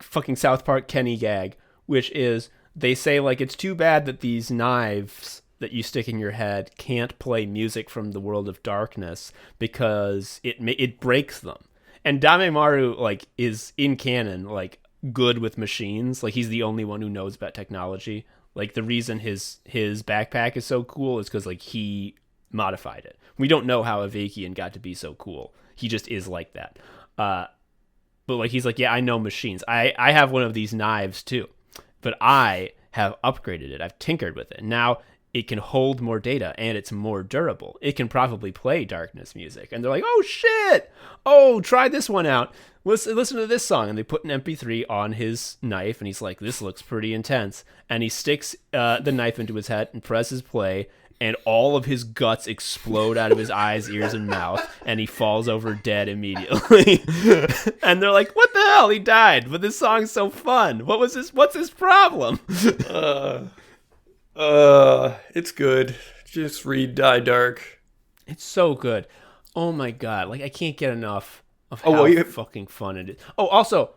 fucking South Park Kenny gag, which is they say like it's too bad that these knives that you stick in your head can't play music from the world of darkness because it breaks them. And Damemaru like is in canon like good with machines, like he's the only one who knows about technology. Like the reason his backpack is so cool is because like he modified it. We don't know how Avakian got to be so cool. He just is like that. But like he's like, yeah, I know machines. I have one of these knives too, but I have upgraded it. I've tinkered with it. Now it can hold more data and it's more durable. It can probably play darkness music. And they're like, oh shit! Oh, try this one out. Listen to this song. And they put an MP3 on his knife and he's like, this looks pretty intense. And he sticks the knife into his head and presses play. And all of his guts explode out of his eyes, ears, and mouth, and he falls over dead immediately. And they're like, "What the hell? He died, but this song's so fun. What's his problem?" It's good. Just read Die Dark. It's so good. Oh my god! Like I can't get enough of how fucking fun it is. Oh, also,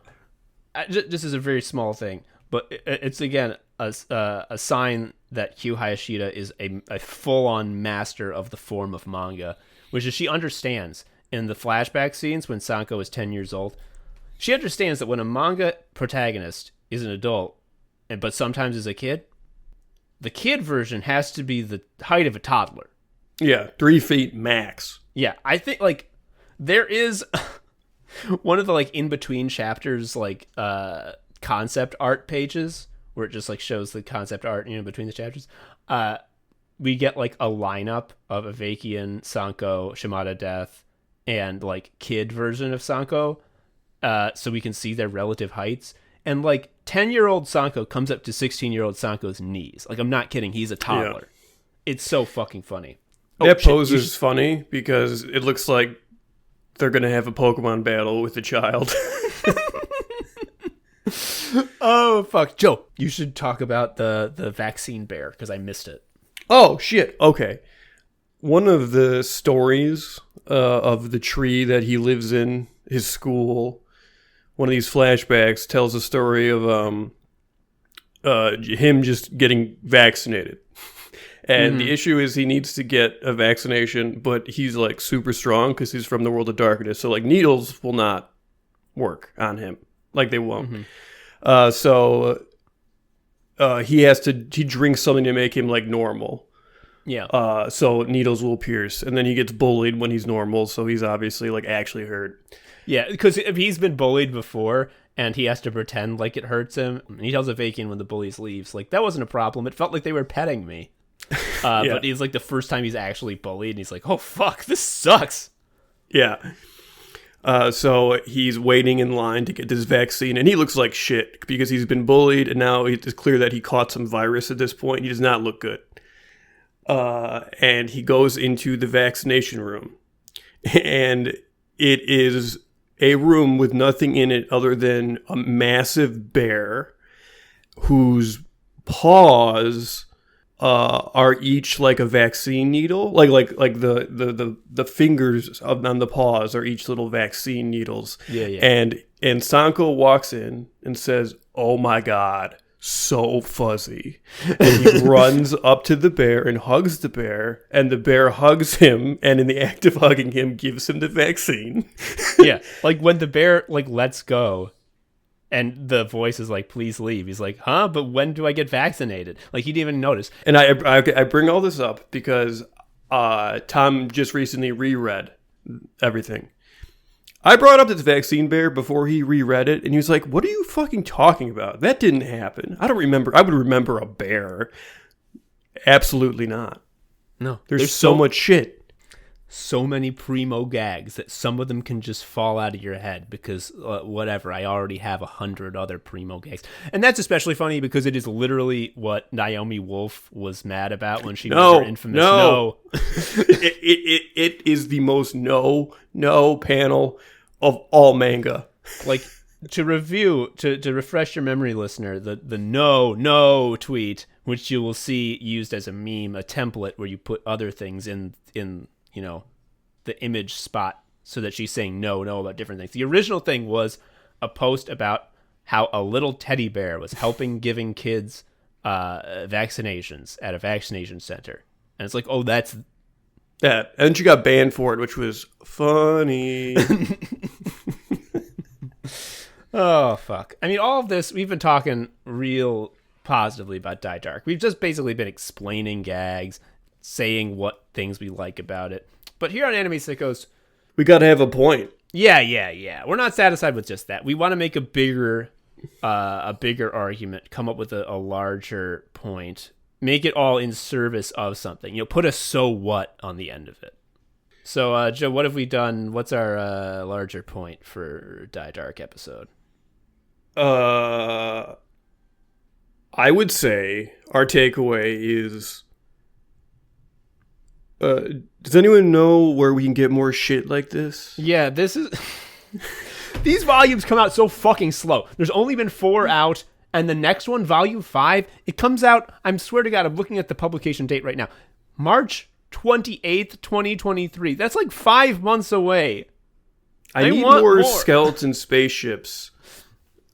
this is a very small thing, but it's again a sign that Kyu Hayashida is a full-on master of the form of manga, which is she understands in the flashback scenes when Sanko is 10 years old. She understands that when a manga protagonist is an adult, but sometimes is a kid, the kid version has to be the height of a toddler. Yeah, 3 feet max. Yeah, I think like there is one of the like in-between chapters like concept art pages where it just like shows the concept art, between the chapters. We get like a lineup of Avakian, Sanko, Shimada Death, and like kid version of Sanko, so we can see their relative heights. And like 10-year-old Sanko comes up to 16-year-old Sanko's knees. Like I'm not kidding, he's a toddler. Yeah. It's so fucking funny. That pose is funny because it looks like they're gonna have a Pokemon battle with a child. Oh fuck, Joe! You should talk about the vaccine bear because I missed it. Oh shit! Okay, one of the stories of the tree that he lives in, his school. One of these flashbacks tells a story of him just getting vaccinated, and the issue is he needs to get a vaccination, but he's like super strong because he's from the world of darkness. So like needles will not work on him, like they won't. So he drinks something to make him like normal. Yeah. So needles will pierce, and then he gets bullied when he's normal. So he's obviously like actually hurt. Yeah, because if he's been bullied before and he has to pretend like it hurts him, and he tells Avakian when the bullies leaves, like, that wasn't a problem. It felt like they were petting me. But it's like the first time he's actually bullied, and he's like, oh, fuck, this sucks. Yeah. So he's waiting in line to get this vaccine, and he looks like shit because he's been bullied, and now it's clear that he caught some virus at this point. He does not look good. And he goes into the vaccination room, and it is a room with nothing in it other than a massive bear whose paws are each like a vaccine needle, like the fingers on the paws are each little vaccine needles. Yeah. And Sanko walks in and says, "Oh my God, so fuzzy." And he runs up to the bear and hugs the bear, and the bear hugs him, and in the act of hugging him, gives him the vaccine. Yeah, like when the bear like lets go. And the voice is like, please leave. He's like, huh? But when do I get vaccinated? Like, he didn't even notice. And I bring all this up because Tom just recently reread everything. I brought up this vaccine bear before he reread it, and he was like, what are you fucking talking about? That didn't happen. I don't remember. I would remember a bear. Absolutely not. No. There's so much shit. So many primo gags that some of them can just fall out of your head because whatever, I already have 100 other primo gags. And that's especially funny because it is literally what Naomi Wolf was mad about when she was her infamous no. It is the most no panel of all manga. Like, to review, to refresh your memory, listener, the no tweet, which you will see used as a meme, a template where you put other things in you know, the image spot so that she's saying no about different things. The original thing was a post about how a little teddy bear was helping giving kids vaccinations at a vaccination center. And it's like, oh, that's that. And she got banned for it, which was funny. Oh, fuck. I mean, all of this, we've been talking real positively about Dai Dark. We've just basically been explaining gags, saying what things we like about it. But here on Anime Sickos, we got to have a point. Yeah. We're not satisfied with just that. We want to make a bigger argument, come up with a larger point, make it all in service of something. You know, put a so what on the end of it. So, Joe, what have we done? What's our larger point for Dai Dark episode? I would say our takeaway is... does anyone know where we can get more shit like this? Yeah, this is... These volumes come out so fucking slow. There's only been 4 out, and the next one, volume 5, it comes out, I swear to God, I'm looking at the publication date right now, March 28th, 2023. That's like 5 months away. I need more skeleton spaceships.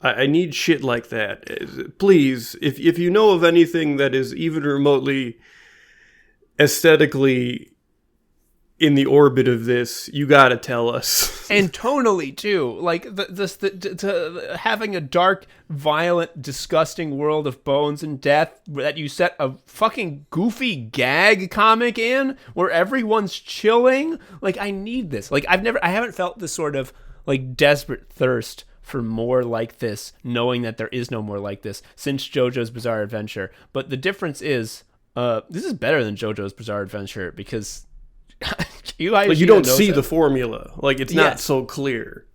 I need shit like that. Please, if you know of anything that is even remotely aesthetically in the orbit of this, you gotta tell us. And tonally too, like having a dark, violent, disgusting world of bones and death that you set a fucking goofy gag comic in where everyone's chilling. Like, I need this. Like, I haven't felt this sort of like desperate thirst for more like this, knowing that there is no more like this since JoJo's Bizarre Adventure. But the difference is, this is better than JoJo's Bizarre Adventure because you don't see the formula. Like, it's not so clear.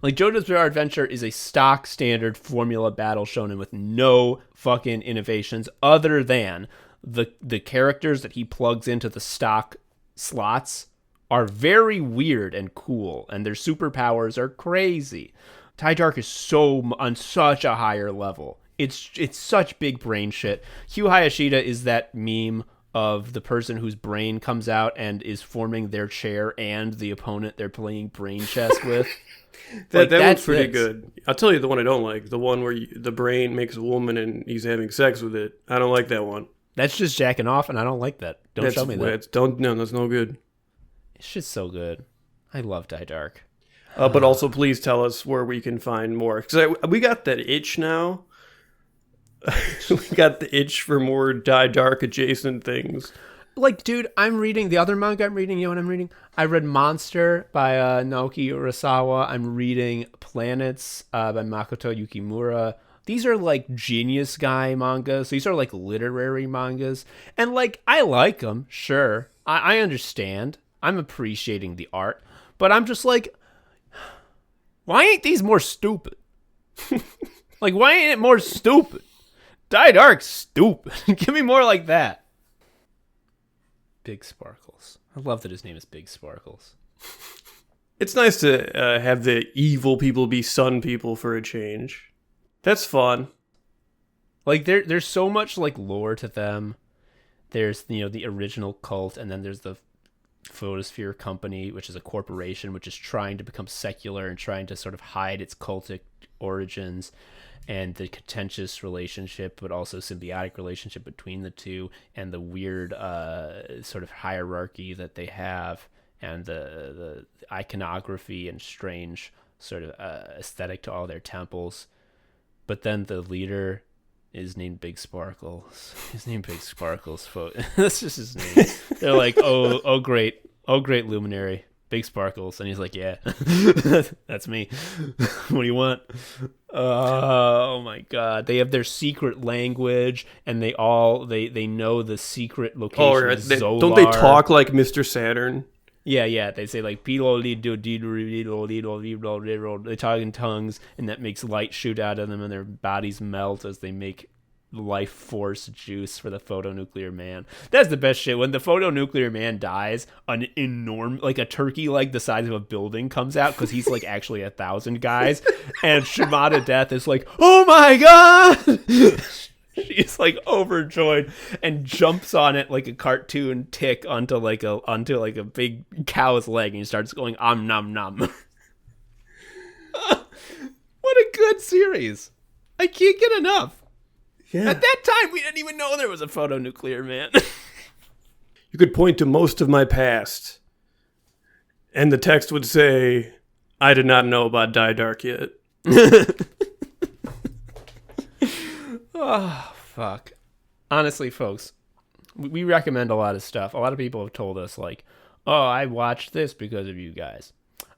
Like, JoJo's Bizarre Adventure is a stock standard formula battle shonen with no fucking innovations other than the characters that he plugs into the stock slots are very weird and cool, and their superpowers are crazy. Dai Dark is on such a higher level. It's such big brain shit. Hugh Hayashida is that meme of the person whose brain comes out and is forming their chair and the opponent they're playing brain chess with. that one's pretty good. I'll tell you the one I don't like. The one where the brain makes a woman and he's having sex with it. I don't like that one. That's just jacking off, and I don't like that. Show me that. No, that's no good. It's just so good. I love Dai Dark. But also, please tell us where we can find more. Because we got that itch now. We got the itch for more Dai Dark adjacent things. like, dude, I'm reading the other manga I'm reading. You know what I'm reading? I read Monster by Naoki Urasawa. I'm reading Planets by Makoto Yukimura. These are like genius guy mangas. These are like literary mangas. And like, I like them, sure. I understand. I'm appreciating the art. But I'm just like, why ain't these more stupid? Like, why ain't it more stupid? Dai Dark's stupid. Give me more like that. Big Sparkles. I love that his name is Big Sparkles. It's nice to have the evil people be sun people for a change. That's fun. Like, there's so much, like, lore to them. There's, you know, the original cult, and then there's the Photosphere Company, which is a corporation which is trying to become secular and trying to sort of hide its cultic origins, and the contentious relationship but also symbiotic relationship between the two, and the weird sort of hierarchy that they have, and the iconography and strange sort of aesthetic to all their temples. But then the leader is named Big Sparkles. He's named Big Sparkles. That's just his name. They're like, oh great luminary, Big Sparkles, and he's like, yeah, that's me. What do you want? Oh my god, they have their secret language, and they know the secret location of Zolar. Don't they talk like Mr. Saturn? Yeah, they say like they talk in tongues, and that makes light shoot out of them, and their bodies melt as they make life force juice for the photonuclear man. That's the best shit. When the photonuclear man dies, an enormous, like a turkey leg the size of a building comes out, because he's like actually 1,000 guys, and Shimada Death is like, oh my god. She's like overjoyed and jumps on it like a cartoon tick onto like a big cow's leg, and he starts going nom nom. What a good series. I can't get enough. Yeah. At that time, we didn't even know there was a photonuclear man. You could point to most of my past, and the text would say, I did not know about Dai Dark yet. Oh, fuck. Honestly, folks, we recommend a lot of stuff. A lot of people have told us, like, oh, I watched this because of you guys.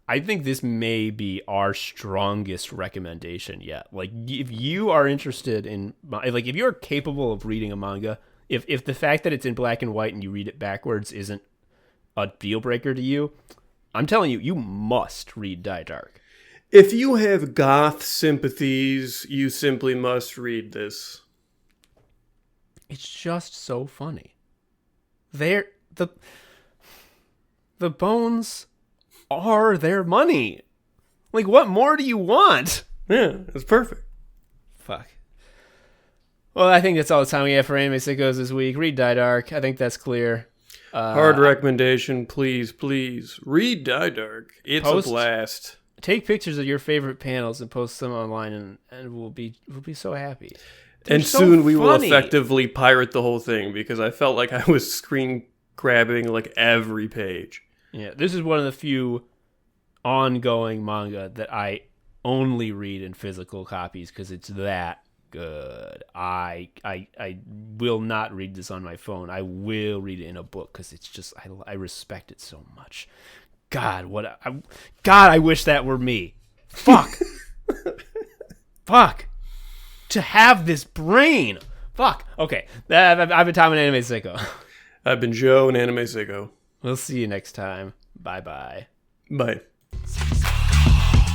I think this may be our strongest recommendation yet. Like, if you are interested in, like, if you're capable of reading a manga, if the fact that it's in black and white and you read it backwards isn't a deal breaker to you, I'm telling you, you must read Dai Dark. If you have goth sympathies, you simply must read this. It's just so funny. The bones are their money. Like, what more do you want? Yeah, it's perfect. Fuck. Well, I think that's all the time we have for Anime Sickos this week. Read Dai Dark. I think that's clear. Hard recommendation. Please read Dai Dark. It's a blast. Take pictures of your favorite panels and post them online, and we'll be so happy. They're and so soon we will effectively pirate the whole thing, because I felt like I was screen grabbing like every page. Yeah, this is one of the few ongoing manga that I only read in physical copies because it's that good. I will not read this on my phone. I will read it in a book because it's just I respect it so much. God, I wish that were me. Fuck. Fuck. To have this brain. Fuck. Okay. I've been Tom, an Anime Sicko. I've been Joe, an Anime Sicko. We'll see you next time. Bye-bye. Bye.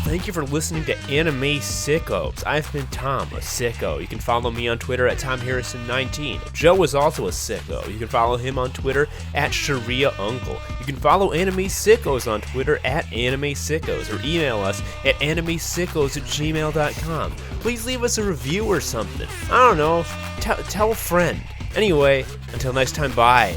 Thank you for listening to Anime Sickos. I've been Tom, a sicko. You can follow me on Twitter at TomHarrison19. Joe is also a sicko. You can follow him on Twitter at ShariaUncle. You can follow Anime Sickos on Twitter at Anime Sickos, or email us at animesickos@gmail.com. Please leave us a review or something. I don't know. Tell a friend. Anyway, until next time, bye.